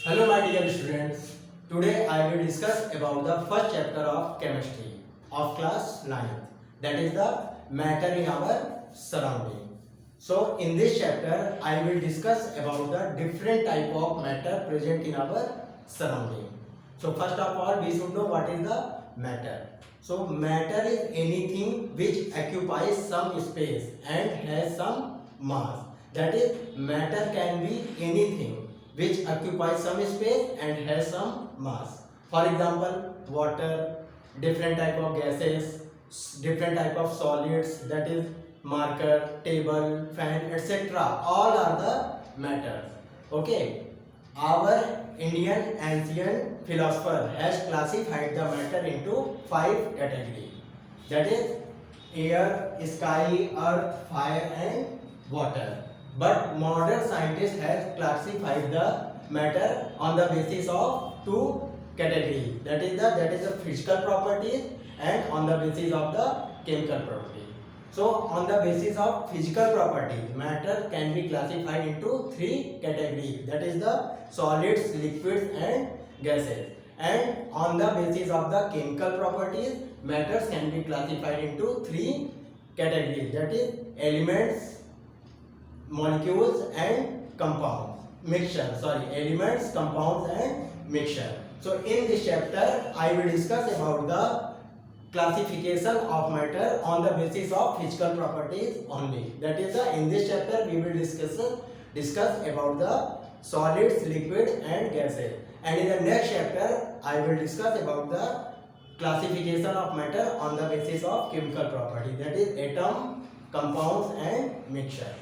Hello my dear students. Today I will discuss about the first chapter of chemistry of class 9th, that is the matter in our surrounding. So in this chapter I will discuss about the different type of matter present in our surrounding. So first of all we should know what is the matter. So matter is anything which occupies some space and has some mass. That is, matter can be anything which occupies some space and has some mass. For example, water, different type of gases, different type of solids, that is marker, table, fan, etc. All are the matters. Okay. Our Indian ancient philosopher has classified the matter into 5 categories. That is air, sky, earth, fire and water. But modern scientists have classified the matter on the basis of 2 categories. That is the physical properties and on the basis of the chemical properties. So on the basis of physical properties, matter can be classified into 3 categories. That is the solids, liquids and gases. And on the basis of the chemical properties, matters can be classified into 3 categories. That is elements, molecules and compounds. Elements, compounds and mixture. So in this chapter, I will discuss about the classification of matter on the basis of physical properties only. That is, in this chapter we will discuss about the solids, liquids and gases. And in the next chapter, I will discuss about the classification of matter on the basis of chemical properties. That is atom, compounds and mixture.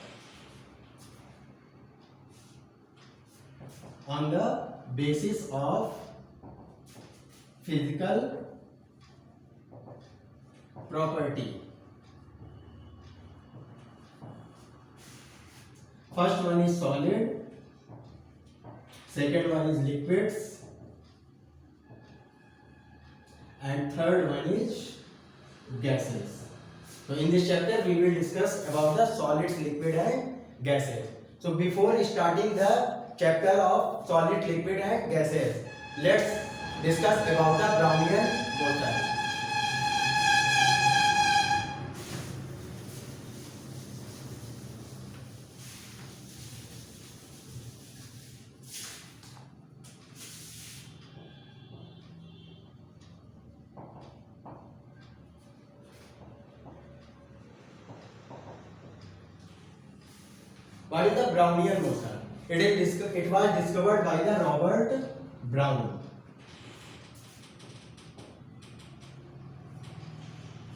On the basis of physical property. First one is solid, second one is liquids, and third one is gases. So in this chapter we will discuss about the solids, liquid and gases. So before starting the chapter of solid, liquid and gases, let's discuss about the Brownian motion. What is the Brownian motion? It was discovered by the Robert Brown.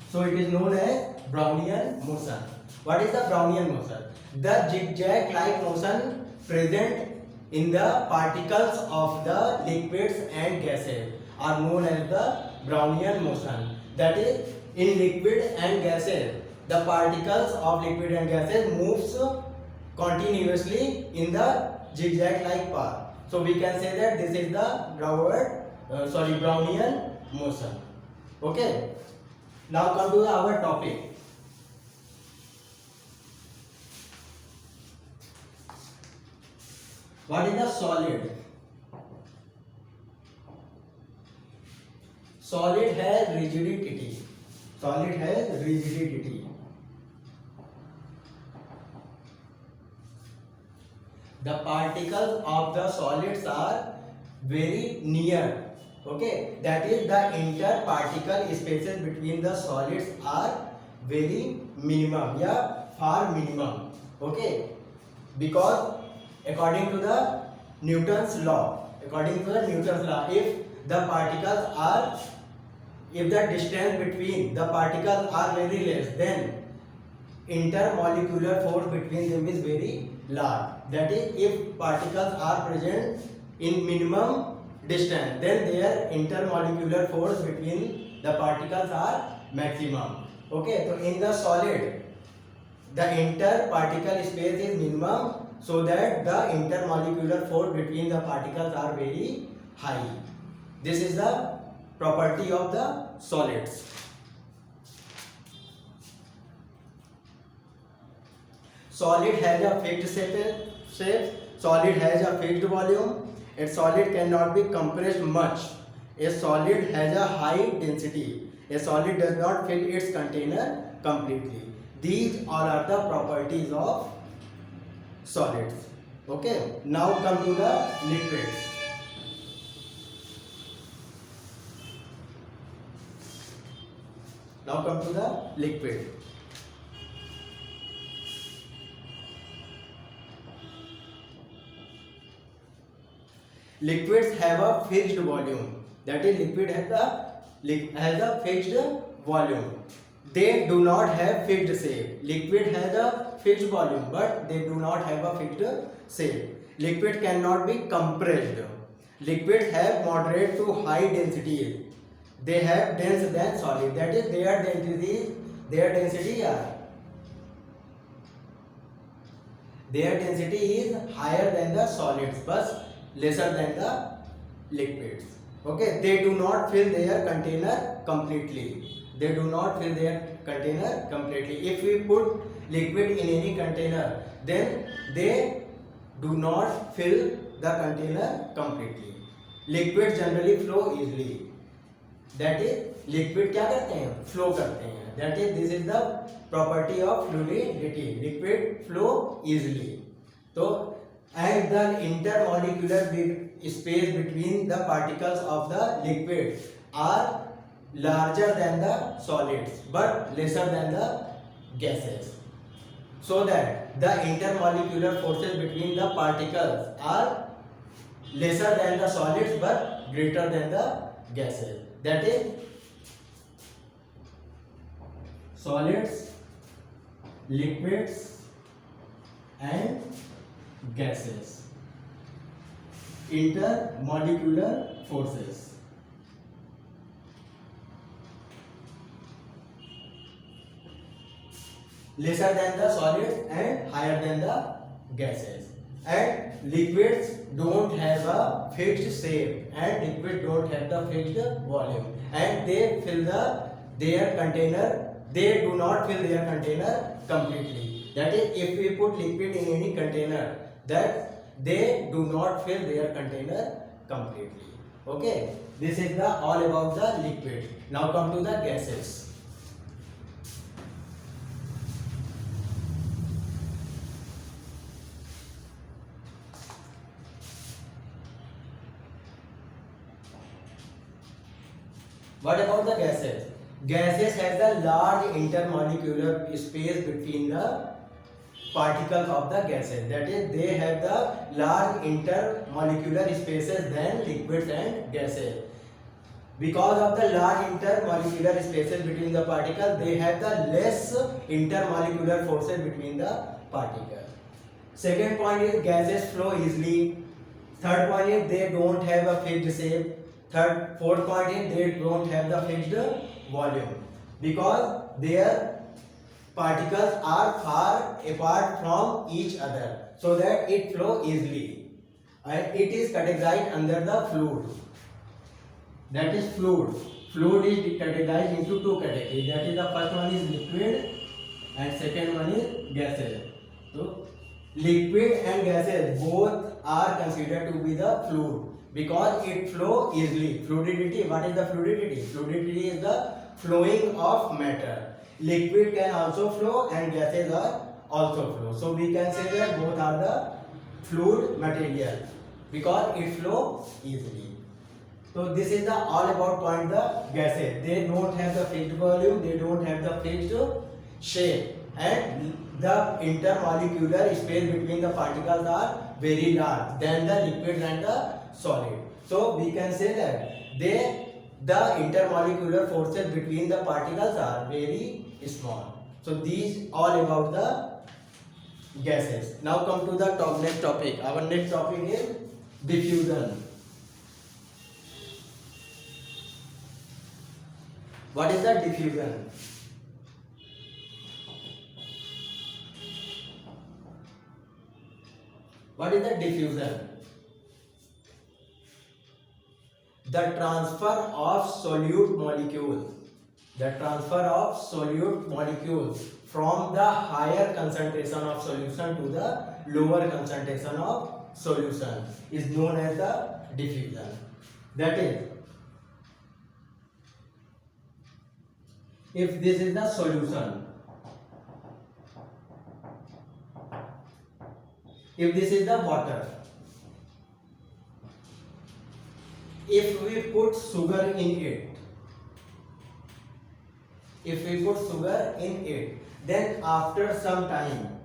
So it is known as Brownian motion. What is the Brownian motion? The zigzag-like motion present in the particles of the liquids and gases are known as the Brownian motion. That is, in liquid and gases, the particles of liquid and gases moves continuously in the zigzag-like path. So we can say that this is the Brownian motion. Okay. Now come to our topic. What is the solid? Solid has rigidity. Solid has rigidity. The particles of the solids are very near. Okay, that is, the interparticle spaces between the solids are very minimum, far minimum. Okay, because according to the Newton's law, if the distance between the particles are very less, then intermolecular force between them is very large. That is, if particles are present in minimum distance, then their intermolecular force between the particles are maximum. Okay, so in the solid, the interparticle space is minimum, so that the intermolecular force between the particles are very high. This is the property of the solids. Solid has a fixed shape, solid has a fixed volume A solid cannot be compressed much. A solid has a high density. A solid does not fill its container completely. These all are the properties of solids. Okay, now come to the liquids. Now come to the liquid. Liquids have a fixed volume. That is, liquid has a fixed volume. They do not have fixed shape. Liquid has a fixed volume, but they do not have a fixed shape. Liquid cannot be compressed. Liquids have moderate to high density. They have dense than solid. That is, their density is higher than the solids, but lesser than the liquids. Okay, they do not fill their container completely. They do not fill their container completely. If we put liquid in any container, then they do not fill the container completely. Liquids generally flow easily. That is, liquid क्या करते हैं? Flow करते हैं. That is, this is the property of fluidity. Liquid flow easily. So, and the intermolecular space between the particles of the liquid are larger than the solids but lesser than the gases, so that the intermolecular forces between the particles are lesser than the solids but greater than the gases. That is, solids, liquids and gases. Intermolecular forces. Lesser than the solids and higher than the gases. And liquids don't have a fixed shape, and liquids don't have the fixed volume, and they fill their container. They do not fill their container completely. That is, if we put liquid in any container, that they do not fill their container completely. Okay, this is the all about the liquid. Now come to the gases. What about the gases? Gases have the large intermolecular space between the particles of the gases. That is, they have the large intermolecular spaces than liquids and gases. Because of the large intermolecular spaces between the particles, they have the less intermolecular forces between the particles. Second point is gases flow easily. Third point is they don't have a fixed shape. Fourth point is they don't have the fixed volume because their particles are far apart from each other, so that it flow easily, and it is categorized under the fluid. That is fluid. Fluid is categorized into two categories. That is, the first one is liquid and second one is gases. So liquid and gases both are considered to be the fluid because it flow easily. Fluidity, what is the fluidity? Fluidity is the flowing of matter. Liquid can also flow and gases are also flow. So we can say that both are the fluid material because it flow easily. So this is the all about point the gases. They don't have the fixed volume, they don't have the fixed shape, and the intermolecular space between the particles are very large than the liquid and the solid. So we can say that the intermolecular forces between the particles are very small. So these all about the gases. Now come to the next topic. Our next topic is diffusion. What is the diffusion? What is the diffusion? The transfer of solute molecules. The transfer of solute molecules from the higher concentration of solution to the lower concentration of solution is known as the diffusion. That is, if this is the solution, if this is the water, if we put sugar in it, then after some time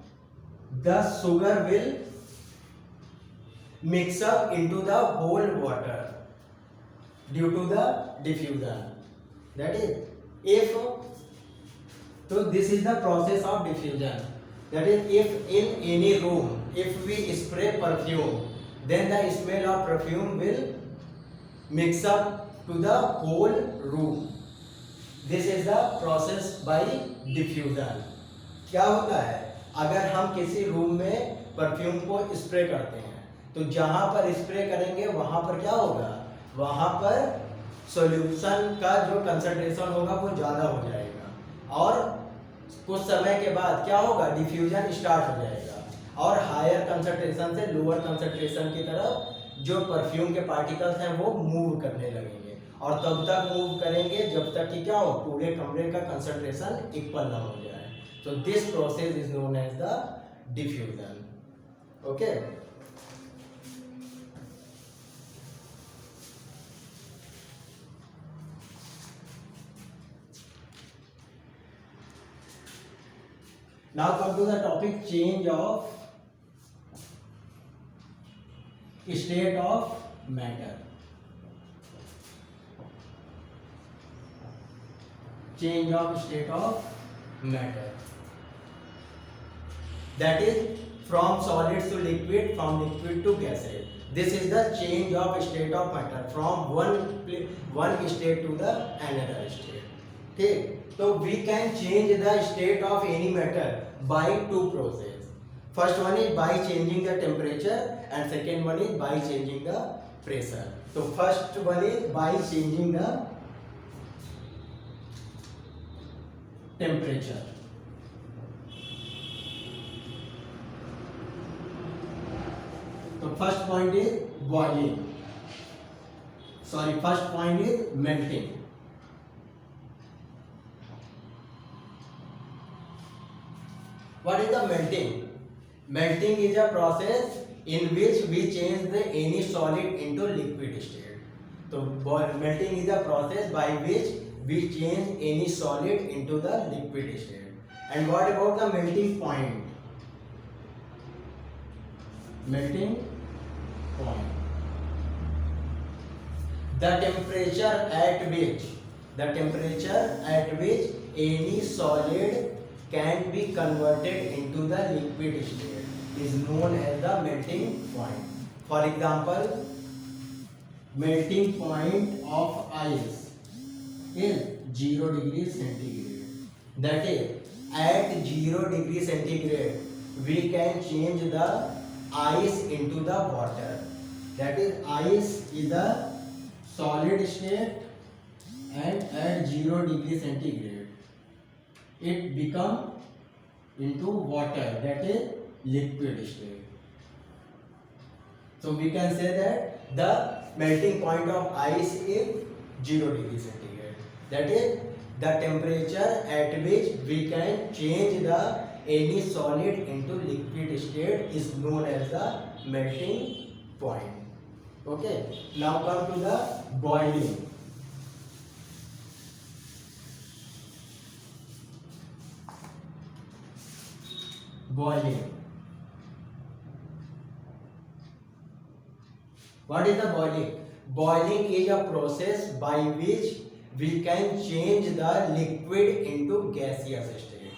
the sugar will mix up into the whole water due to the diffusion. That is, if so this is the process of diffusion. That is, if in any room if we spray perfume, then the smell of perfume will mix up to the whole room. This is the process by diffusion. क्या होता है, अगर हम किसी room में perfume को spray करते हैं तो जहां पर स्प्रे करेंगे वहां पर क्या होगा, वहां पर सॉल्यूशन का जो कंसंट्रेशन होगा वो ज़्यादा हो जाएगा और कुछ समय के बाद क्या होगा, डिफ्यूजन स्टार्ट हो जाएगा और हायर कंसंट्रेशन से लोअर कंसंट्रेशन की तरफ जो परफ्यूम के पार्टिकल्स हैं वो मूव करने लगेंगे और तब तक मूव करेंगे जब तक कि क्या हो, पूरे कमरे का कंसंट्रेशन इक्वल ना हो जाए. So this process is known as the diffusion. Okay. Now come to the topic change of state of matter. Change of state of matter. That is from solids to liquid, from liquid to gases. This is the change of state of matter from one state to the another state. Okay. So we can change the state of any matter by two processes. First one is by changing the temperature and second one is by changing the pressure. So first one is by changing the temperature. So first point is boiling. First point is melting. What is the melting? Melting is a process in which we change any solid into liquid state. So melting is a process by which we change any solid into the liquid state. And what about the melting point? Melting point. The temperature at which any solid can be converted into the liquid state is known as the melting point. For example, melting point of ice is 0 degrees centigrade. That is, at 0 degrees centigrade we can change the ice into the water. That is, ice is a solid state and at 0 degrees centigrade it become into water, that is liquid state. So we can say that the melting point of ice is 0 degrees centigrade. That is the temperature at which we can change any solid into liquid state is known as the melting point. Okay. Now come to the boiling. Boiling. What is the boiling? Boiling is a process by which we can change the liquid into gaseous state.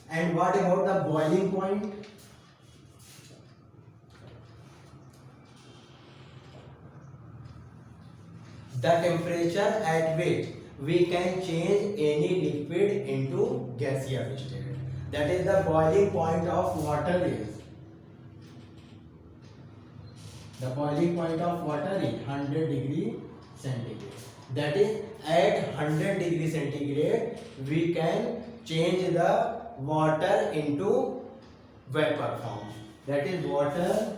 And what about the boiling point? The temperature at which we can change any liquid into gaseous state. That is, the boiling point of water is 100 degree centigrade. That is, at 100 degree centigrade we can change the water into vapor form. that is water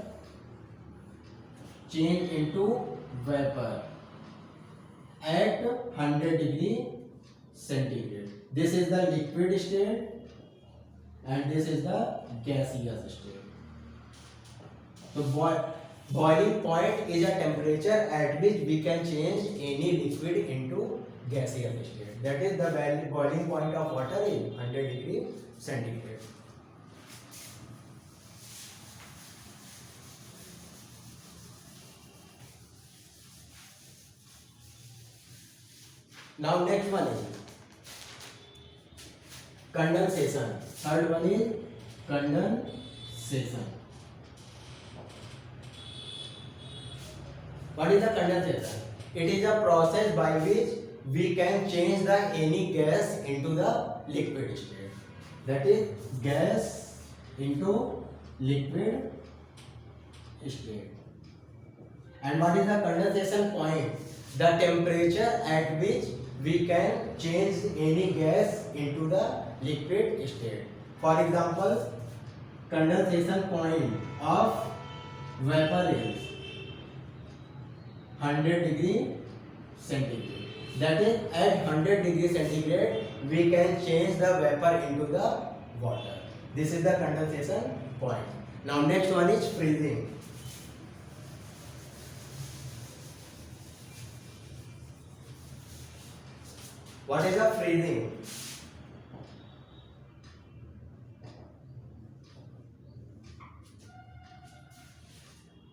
change into vapor at 100 degree centigrade. This is the liquid state and this is the gaseous state. So boiling point is a temperature at which we can change any liquid into gaseous state. That is the boiling point of water is 100 degree centigrade. Now next one is condensation. Third one is condensation. What is the condensation? It is a process by which we can change the any gas into the liquid state. That is gas into liquid state. And what is the condensation point? The temperature at which we can change any gas into the liquid state. For example, condensation point of vapor is 100 degree centigrade. That is at 100 degree centigrade we can change the vapor into the water. This is the condensation point. Now next one is freezing. What is the freezing?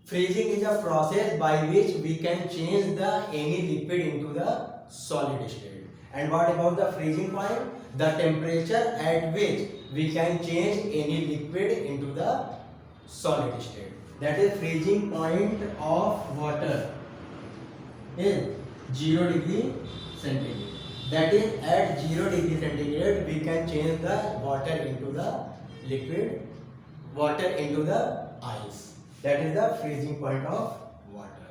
Freezing is a process by which we can change the any liquid into the solid state. And what about the freezing point? The temperature at which we can change any liquid into the solid state. That is freezing point of water is 0 degree centigrade. That is at 0 degree centigrade we can change the water into the liquid, water into the ice. That is the freezing point of water.